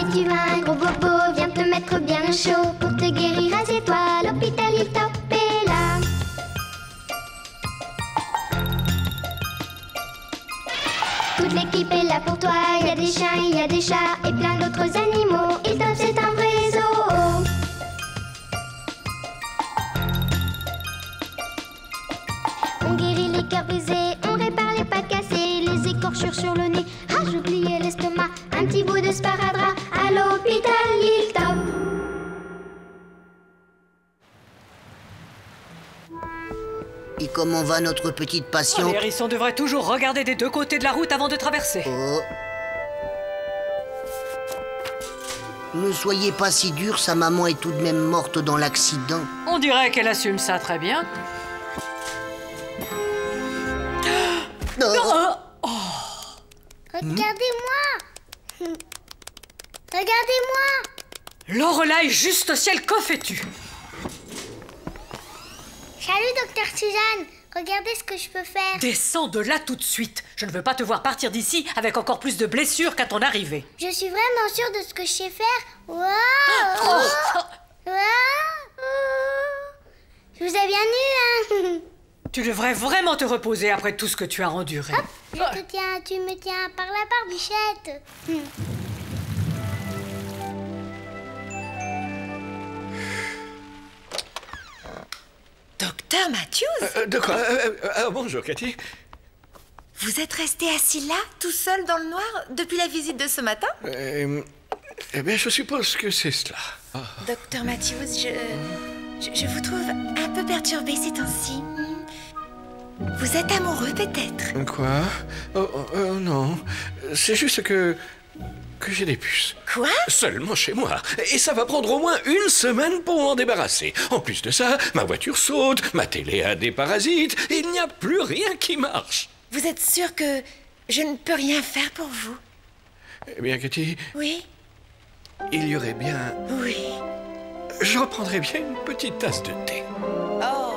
Si tu as un gros bobo, viens te mettre bien au chaud. Pour te guérir, assieds-toi, l'hôpital Hilltop est là. Toute l'équipe est là pour toi, il y a des chiens, il y a des chats et plein d'autres animaux. Hilltop c'est un vrai zoo. On guérit les cœurs brisés, on répare les pattes cassées, les écorchures sur le nez. Ah, j'oubliais l'estomac, un petit bout de sparadrap à l'hôpital Hilltop. Et comment va notre petite patiente? Les hérissons devraient toujours regarder des deux côtés de la route avant de traverser. Oh. Ne soyez pas si dur, sa maman est tout de même morte dans l'accident. On dirait qu'elle assume ça très bien. Oh. Regardez-moi. Regardez-moi. Lorelai, juste au ciel, que fais-tu? Salut, docteur Suzanne. Regardez ce que je peux faire. Descends de là tout de suite. Je ne veux pas te voir partir d'ici avec encore plus de blessures qu'à ton arrivée. Je suis vraiment sûre de ce que je sais faire. Waouh. Waouh. Je vous ai bien eu, hein. Tu devrais vraiment te reposer après tout ce que tu as enduré. Hop, je te tiens, tu me tiens par la barbichette. Docteur Matthews? De quoi bonjour, Cathy. Vous êtes resté assis là, tout seul dans le noir, depuis la visite de ce matin? Eh bien, je suppose que c'est cela. Oh. Docteur Matthews, je vous trouve un peu perturbé ces temps-ci. Vous êtes amoureux, peut-être? Quoi? Non. C'est juste que j'ai des puces. Quoi? Seulement chez moi. Et ça va prendre au moins une semaine pour m'en débarrasser. En plus de ça, ma voiture saute, ma télé a des parasites, et il n'y a plus rien qui marche. Vous êtes sûr que je ne peux rien faire pour vous? Eh bien, Cathy, Oui? il y aurait bien... Oui. Je reprendrais bien une petite tasse de thé. Oh!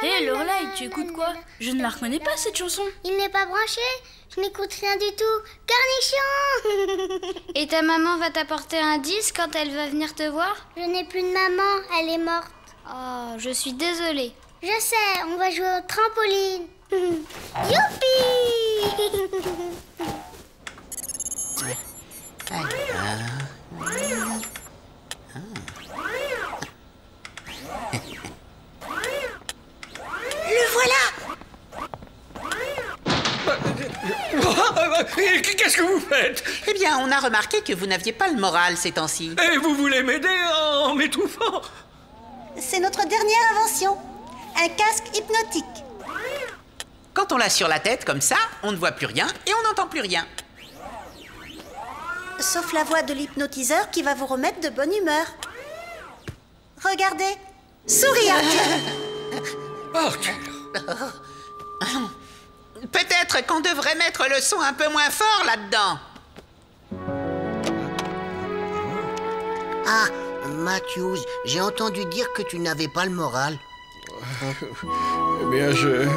Hé, Lorelai, tu écoutes quoi? Je ne la reconnais pas, cette chanson. Il n'est pas branché. Je n'écoute rien du tout. Cornichon. Et ta maman va t'apporter un disque quand elle va venir te voir? Je n'ai plus de maman. Elle est morte. Oh, je suis désolée. Je sais, on va jouer au trampoline. Youpi. Le voilà! Qu'est-ce que vous faites? Eh bien, on a remarqué que vous n'aviez pas le moral ces temps-ci. Et vous voulez m'aider en m'étouffant? C'est notre dernière invention. Un casque hypnotique. Quand on l'a sur la tête comme ça, on ne voit plus rien et on n'entend plus rien. Sauf la voix de l'hypnotiseur qui va vous remettre de bonne humeur. Regardez. Souris, Arthur. Peut-être qu'on devrait mettre le son un peu moins fort là-dedans. Ah, Matthews, j'ai entendu dire que tu n'avais pas le moral. Eh bien,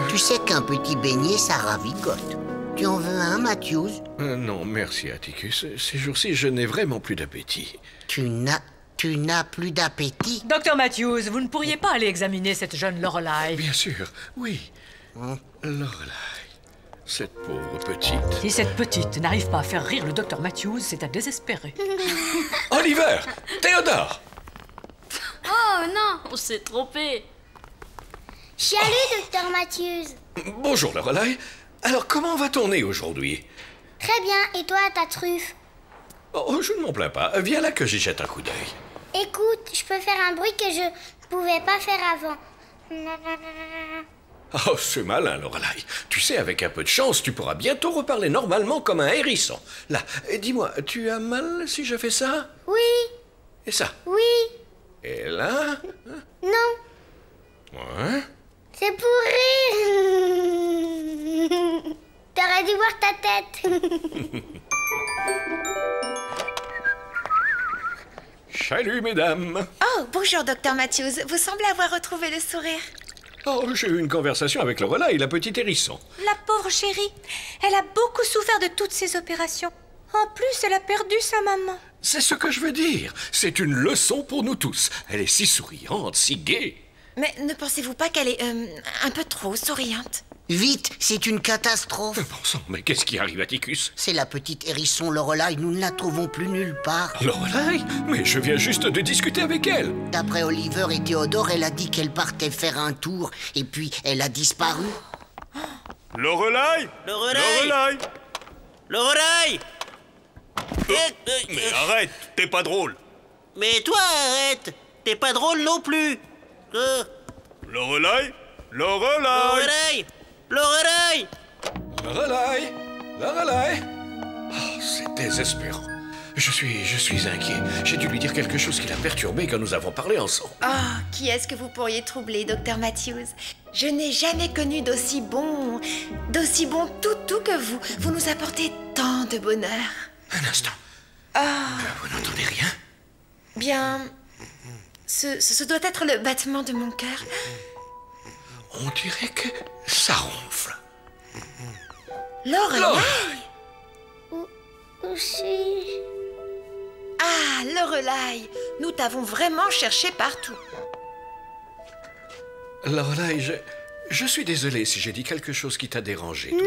Tu sais qu'un petit beignet, ça ravigote. Tu en veux un, Matthews? non, merci, Atticus. Ces jours-ci, je n'ai vraiment plus d'appétit. Tu n'as plus d'appétit? Docteur Matthews, vous ne pourriez pas aller examiner cette jeune Lorelai? Bien sûr, oui. Lorelai, cette pauvre petite. Si cette petite n'arrive pas à faire rire le docteur Matthews, c'est à désespérer. Oliver! Théodore! Oh non, on s'est trompé. Salut, docteur Matthews. Bonjour, Lorelai. Alors, comment va ton nez aujourd'hui? Très bien, et toi, ta truffe? Oh, je ne m'en plains pas. Viens là que j'y jette un coup d'œil. Écoute, je peux faire un bruit que je ne pouvais pas faire avant. Oh, c'est malin, Lorelai. Tu sais, avec un peu de chance, tu pourras bientôt reparler normalement comme un hérisson. Là, dis-moi, tu as mal si je fais ça? Oui. Et ça? Oui. Et là? Non. Ouais. C'est pour rire. T'aurais dû voir ta tête. Salut, mesdames. Oh, bonjour, docteur Matthews. Vous semblez avoir retrouvé le sourire. Oh, j'ai eu une conversation avec Lorelai, la petite hérisson. La pauvre chérie. Elle a beaucoup souffert de toutes ces opérations. En plus, elle a perdu sa maman. C'est ce que je veux dire. C'est une leçon pour nous tous. Elle est si souriante, si gaie. Mais ne pensez-vous pas qu'elle est un peu trop souriante? Vite, c'est une catastrophe. Bon sang, mais qu'est-ce qui arrive à Ticus? C'est la petite hérisson Lorelai, nous ne la trouvons plus nulle part. Lorelai? Mais je viens juste de discuter avec elle. D'après Oliver et Théodore, elle a dit qu'elle partait faire un tour, et puis elle a disparu. Lorelai! Lorelai! Lorelai! Mais arrête, t'es pas drôle. Mais toi, arrête! T'es pas drôle non plus! Lorelai! Lorelai! Lorelai! Lorelai! Lorelai! Oh, c'est désespérant. Je suis inquiet. J'ai dû lui dire quelque chose qui l'a perturbé quand nous avons parlé ensemble. Oh, qui est-ce que vous pourriez troubler, Dr. Matthews? Je n'ai jamais connu d'aussi bon toutou que vous. Vous nous apportez tant de bonheur. Un instant. Vous n'entendez rien? Bien, ce doit être le battement de mon cœur. On dirait que ça ronfle. Lorelai! Où suis-je? Ah, Lorelai, nous t'avons vraiment cherché partout. Lorelai, je suis désolé si j'ai dit quelque chose qui t'a dérangé. Non,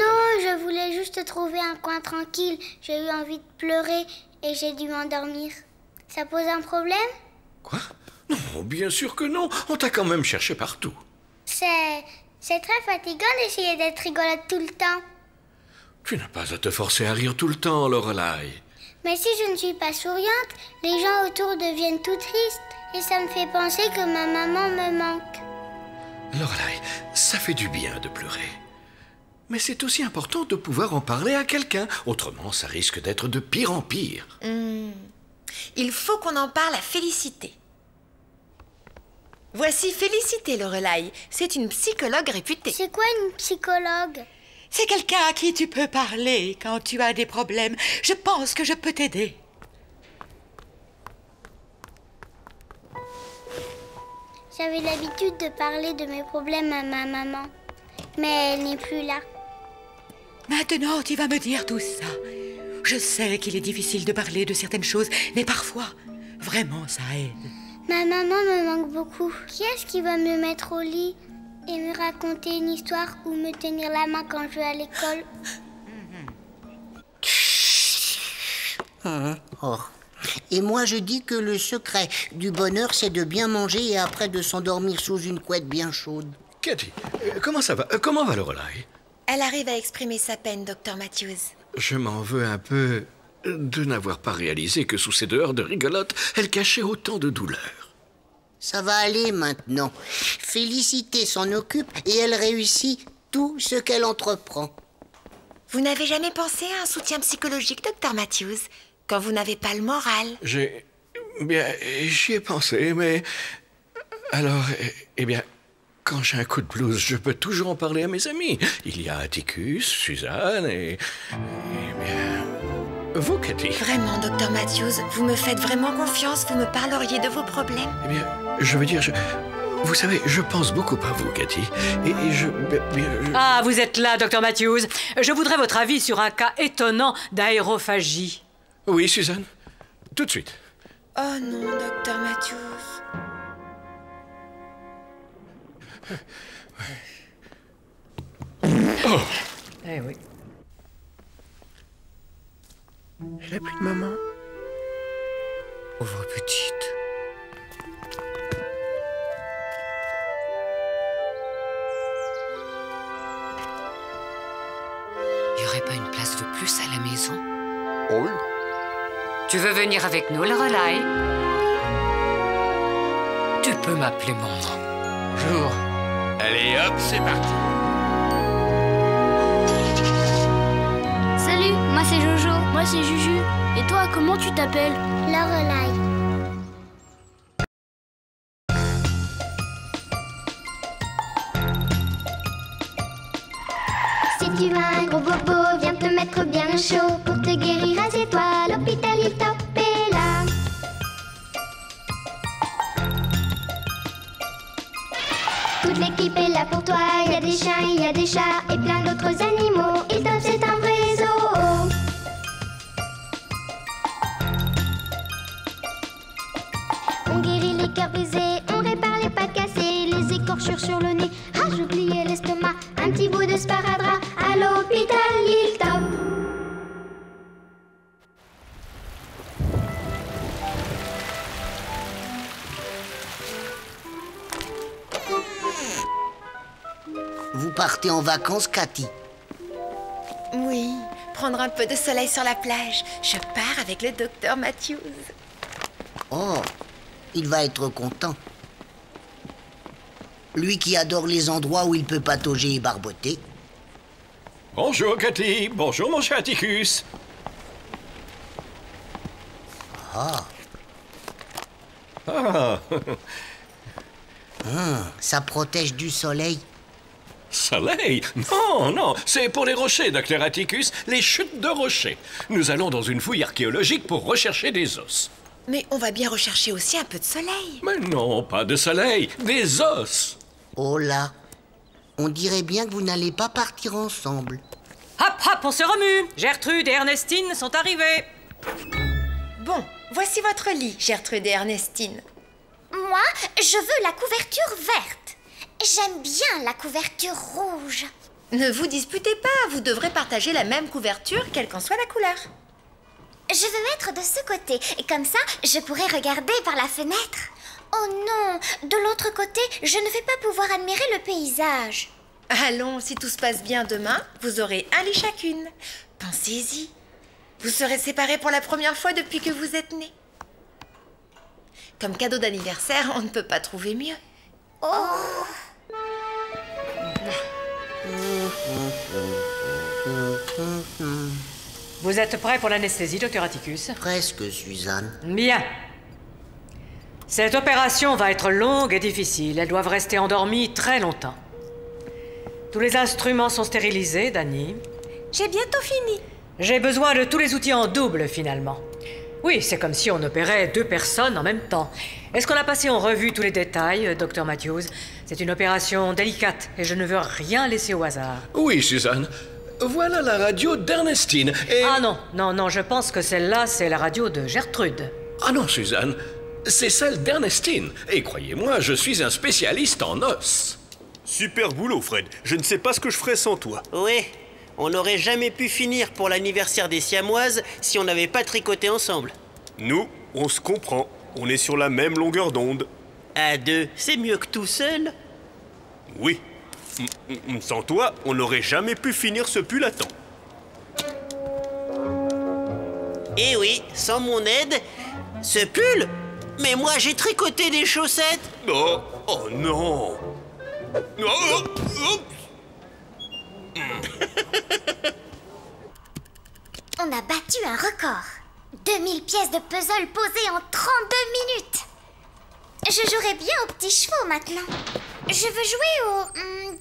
je voulais juste trouver un coin tranquille. J'ai eu envie de pleurer et j'ai dû m'endormir. Ça pose un problème? Quoi? Non, bien sûr que non. On t'a quand même cherché partout. C'est très fatigant d'essayer d'être rigolote tout le temps. Tu n'as pas à te forcer à rire tout le temps, Lorelai. Mais si je ne suis pas souriante, les gens autour deviennent tout tristes. Et ça me fait penser que ma maman me manque. Lorelai, ça fait du bien de pleurer. Mais c'est aussi important de pouvoir en parler à quelqu'un. Autrement, ça risque d'être de pire en pire. Il faut qu'on en parle à Félicité. Voici Félicité, Lorelai. C'est une psychologue réputée. C'est quoi une psychologue? C'est quelqu'un à qui tu peux parler quand tu as des problèmes. Je pense que je peux t'aider. J'avais l'habitude de parler de mes problèmes à ma maman. Mais elle n'est plus là. Maintenant, tu vas me dire tout ça. Je sais qu'il est difficile de parler de certaines choses, mais parfois, vraiment, ça aide. Ma maman me manque beaucoup. Qui est-ce qui va me mettre au lit et me raconter une histoire ou me tenir la main quand je vais à l'école? Oh. Et moi, je dis que le secret du bonheur, c'est de bien manger et après de s'endormir sous une couette bien chaude. Cathy, comment ça va? Comment va Lorelai? Elle arrive à exprimer sa peine, Dr. Matthews. Je m'en veux un peu de n'avoir pas réalisé que sous ces dehors de rigolote, elle cachait autant de douleur. Ça va aller maintenant. Félicité s'en occupe et elle réussit tout ce qu'elle entreprend. Vous n'avez jamais pensé à un soutien psychologique, Dr. Matthews, quand vous n'avez pas le moral? J'y ai pensé, mais... Alors, eh bien, quand j'ai un coup de blues, je peux toujours en parler à mes amis. Il y a Atticus, Suzanne et bien... Vous, Cathy. Vraiment, Dr. Matthews, vous me faites vraiment confiance? Vous me parleriez de vos problèmes? Eh bien, je veux dire, vous savez, je pense beaucoup à vous, Cathy. Et Ah, vous êtes là, Dr. Matthews. Je voudrais votre avis sur un cas étonnant d'aérophagie. Oui, Suzanne. Tout de suite. Oh non, Dr. Matthews. Oh! Eh oui. Elle a plus de maman. Pauvre petite. Il n'y aurait pas une place de plus à la maison? Oh oui. Tu veux venir avec nous, Lorelai? Tu peux m'appeler maman. Bonjour. Allez hop, c'est parti. Salut, moi c'est Jojo. Moi c'est Juju. Et toi, comment tu t'appelles? Lorelai. Si tu as un gros bobo, viens te mettre bien chaud. Pour te guérir, assieds-toi, l'hôpital il top est là. Toute l'équipe est là pour toi, il y a des chiens, il y a des chats et plein d'autres animaux. Il top c'est un vrai zoo. brisées, on répare les pattes cassées, les écorchures sur le nez. Ah, j'oubliais l'estomac, un petit bout de sparadrap. À l'hôpital Hilltop. Vous partez en vacances, Cathy? Oui, prendre un peu de soleil sur la plage. Je pars avec le docteur Matthews. Oh, il va être content. Lui qui adore les endroits où il peut patauger et barboter. Bonjour, Cathy. Bonjour, mon cher Atticus. Ah. Ah. Ça protège du soleil. Soleil? Non, non, c'est pour les rochers, docteur Atticus, les chutes de rochers. Nous allons dans une fouille archéologique pour rechercher des os. Mais on va bien rechercher aussi un peu de soleil. Mais non, pas de soleil, des os. Oh là, on dirait bien que vous n'allez pas partir ensemble. Hop, hop, on se remue. Gertrude et Ernestine sont arrivées. Bon, voici votre lit, Gertrude et Ernestine. Moi, je veux la couverture verte. J'aime bien la couverture rouge. Ne vous disputez pas, vous devrez partager la même couverture, quelle qu'en soit la couleur. Je veux mettre de ce côté, et comme ça, je pourrai regarder par la fenêtre. Oh non, de l'autre côté, je ne vais pas pouvoir admirer le paysage. Allons, si tout se passe bien demain, vous aurez un lit chacune. Pensez-y. Vous serez séparés pour la première fois depuis que vous êtes nés. Comme cadeau d'anniversaire, on ne peut pas trouver mieux. Oh. Vous êtes prêts pour l'anesthésie, docteur Atticus? Presque, Suzanne. Bien. Cette opération va être longue et difficile. Elles doivent rester endormies très longtemps. Tous les instruments sont stérilisés, Dani. J'ai bientôt fini. J'ai besoin de tous les outils en double, finalement. Oui, c'est comme si on opérait 2 personnes en même temps. Est-ce qu'on a passé en revue tous les détails, docteur Matthews? C'est une opération délicate et je ne veux rien laisser au hasard. Oui, Suzanne. Voilà la radio d'Ernestine et... Ah non, non, non, je pense que celle-là, c'est la radio de Gertrude. Ah non, Suzanne. C'est celle d'Ernestine. Et croyez-moi, je suis un spécialiste en os. Super boulot, Fred. Je ne sais pas ce que je ferais sans toi. Oui, on n'aurait jamais pu finir pour l'anniversaire des Siamoises si on n'avait pas tricoté ensemble. Nous, on se comprend. On est sur la même longueur d'onde. À 2, c'est mieux que tout seul. Oui. Sans toi, on n'aurait jamais pu finir ce pull à temps. Eh oui, sans mon aide, ce pull. Mais moi, j'ai tricoté des chaussettes. Oh, oh non. Oh, oh. On a battu un record. 2000 pièces de puzzle posées en 32 minutes. Je jouerai bien aux petits chevaux maintenant. Je veux jouer aux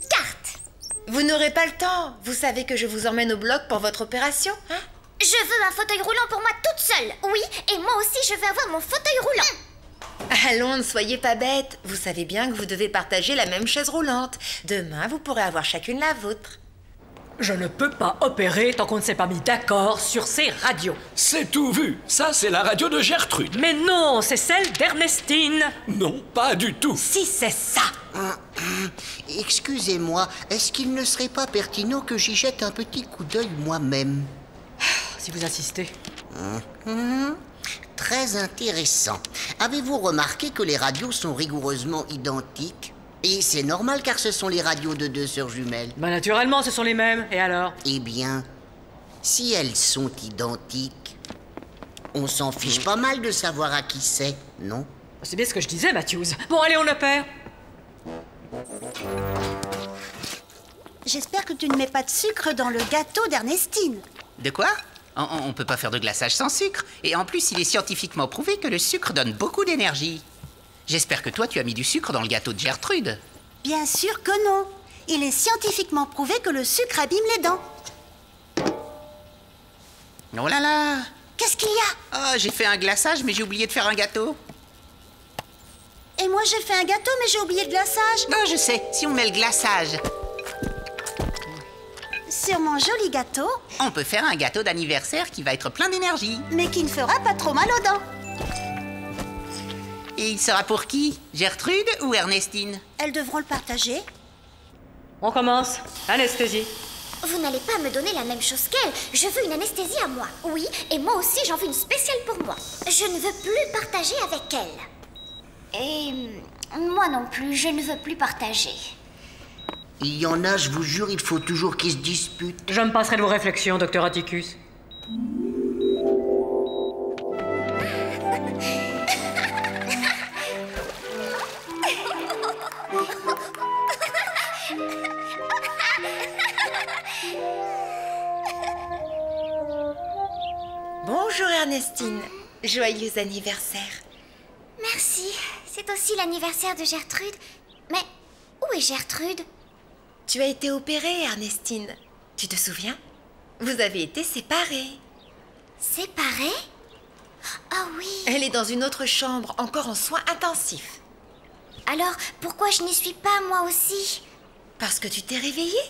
cartes. Vous n'aurez pas le temps. Vous savez que je vous emmène au bloc pour votre opération, hein? Je veux un fauteuil roulant pour moi toute seule. Oui, et moi aussi je veux avoir mon fauteuil roulant. Allons, ne soyez pas bêtes. Vous savez bien que vous devez partager la même chaise roulante. Demain, vous pourrez avoir chacune la vôtre. Je ne peux pas opérer tant qu'on ne s'est pas mis d'accord sur ces radios. C'est tout vu. Ça, c'est la radio de Gertrude. Mais non, c'est celle d'Ernestine. Non, pas du tout. Si, c'est ça. Excusez-moi, est-ce qu'il ne serait pas pertinent que j'y jette un petit coup d'œil moi-même? Si vous insistez. Très intéressant. Avez-vous remarqué que les radios sont rigoureusement identiques? Et c'est normal car ce sont les radios de 2 sœurs jumelles. Bah naturellement, ce sont les mêmes. Et alors? Eh bien, si elles sont identiques, on s'en fiche pas mal de savoir à qui c'est, non? C'est bien ce que je disais, Matthews. Bon, allez, on opère. J'espère que tu ne mets pas de sucre dans le gâteau d'Ernestine. De quoi? On peut pas faire de glaçage sans sucre. Et en plus, il est scientifiquement prouvé que le sucre donne beaucoup d'énergie. J'espère que toi, tu as mis du sucre dans le gâteau de Gertrude. Bien sûr que non. Il est scientifiquement prouvé que le sucre abîme les dents. Oh là là! Qu'est-ce qu'il y a? Oh, j'ai fait un glaçage, mais j'ai oublié de faire un gâteau. Et moi, j'ai fait un gâteau, mais j'ai oublié le glaçage. Non, je sais. Si on met le glaçage sur mon joli gâteau, on peut faire un gâteau d'anniversaire qui va être plein d'énergie. Mais qui ne fera pas trop mal aux dents. Et il sera pour qui? Gertrude ou Ernestine? Elles devront le partager. On commence. Anesthésie. Vous n'allez pas me donner la même chose qu'elle. Je veux une anesthésie à moi. Oui, et moi aussi j'en veux une spéciale pour moi. Je ne veux plus partager avec elle. Et moi non plus, je ne veux plus partager. Il y en a, je vous jure, il faut toujours qu'ils se disputent. Je me passerai de vos réflexions, docteur Atticus. Bonjour Ernestine, joyeux anniversaire. Merci, c'est aussi l'anniversaire de Gertrude. Mais où est Gertrude? Tu as été opérée, Ernestine. Tu te souviens? Vous avez été séparés. Séparés? Ah oui. Elle est dans une autre chambre, encore en soins intensifs. Alors, pourquoi je n'y suis pas, moi aussi? Parce que tu t'es réveillée?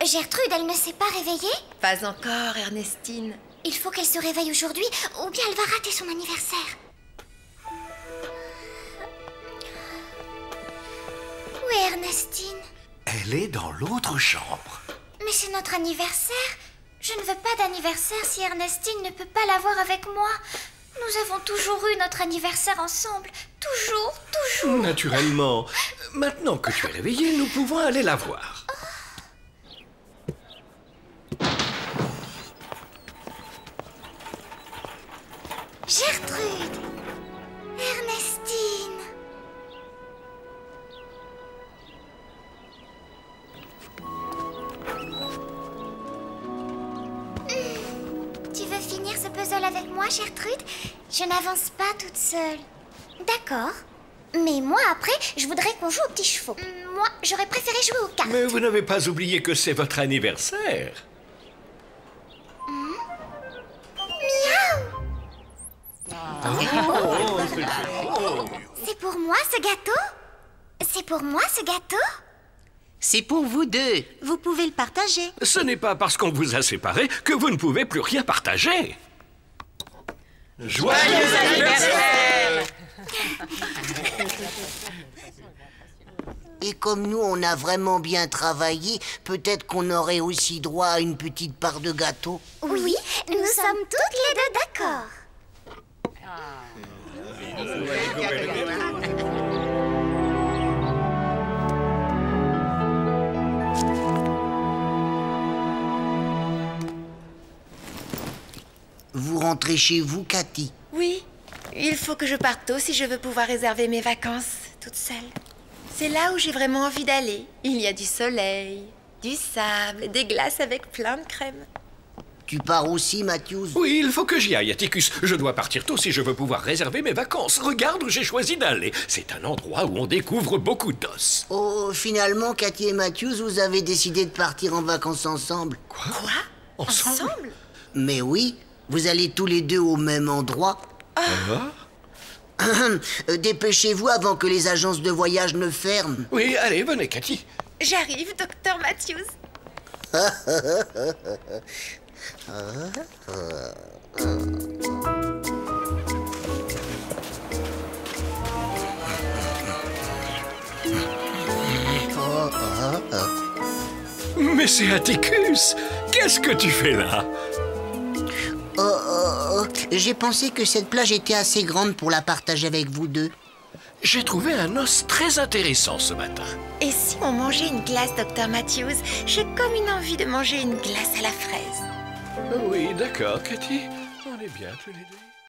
Gertrude, elle ne s'est pas réveillée? Pas encore, Ernestine. Il faut qu'elle se réveille aujourd'hui, ou bien elle va rater son anniversaire. Où est Ernestine? Elle est dans l'autre chambre. Mais c'est notre anniversaire. Je ne veux pas d'anniversaire si Ernestine ne peut pas l'avoir avec moi. Nous avons toujours eu notre anniversaire ensemble. Toujours, toujours. Naturellement. Maintenant que tu es réveillée, nous pouvons aller la voir. Gertrude! Ernestine! Tu veux finir ce puzzle avec moi, Gertrude? Je n'avance pas toute seule. D'accord. Mais moi, après, je voudrais qu'on joue aux petits chevaux. Moi, j'aurais préféré jouer aux cartes. Mais vous n'avez pas oublié que c'est votre anniversaire. Miaou! C'est pour moi ce gâteau? C'est pour moi ce gâteau? C'est pour vous deux. Vous pouvez le partager. Ce n'est pas parce qu'on vous a séparés que vous ne pouvez plus rien partager. Joyeux anniversaire! Et comme nous, on a vraiment bien travaillé, peut-être qu'on aurait aussi droit à une petite part de gâteau. Oui, nous sommes toutes les deux d'accord. Vous rentrez chez vous, Cathy? Oui, il faut que je parte tôt si je veux pouvoir réserver mes vacances toute seule. C'est là où j'ai vraiment envie d'aller. Il y a du soleil, du sable, des glaces avec plein de crème. Tu pars aussi, Matthews? Oui, il faut que j'y aille, Atticus. Je dois partir tôt si je veux pouvoir réserver mes vacances. Regarde où j'ai choisi d'aller. C'est un endroit où on découvre beaucoup d'os. Oh, finalement, Cathy et Matthews, vous avez décidé de partir en vacances ensemble. Quoi? Ensemble? Mais oui, vous allez tous les deux au même endroit. Dépêchez-vous avant que les agences de voyage ne ferment. Oui, allez, venez, Cathy. J'arrive, docteur Matthews. Mais c'est Atticus! Qu'est-ce que tu fais là? J'ai pensé que cette plage était assez grande pour la partager avec vous deux. J'ai trouvé un os très intéressant ce matin. Et si on mangeait une glace, docteur Matthews? J'ai comme une envie de manger une glace à la fraise. Oui, d'accord, Cathy. On est bien tous les deux.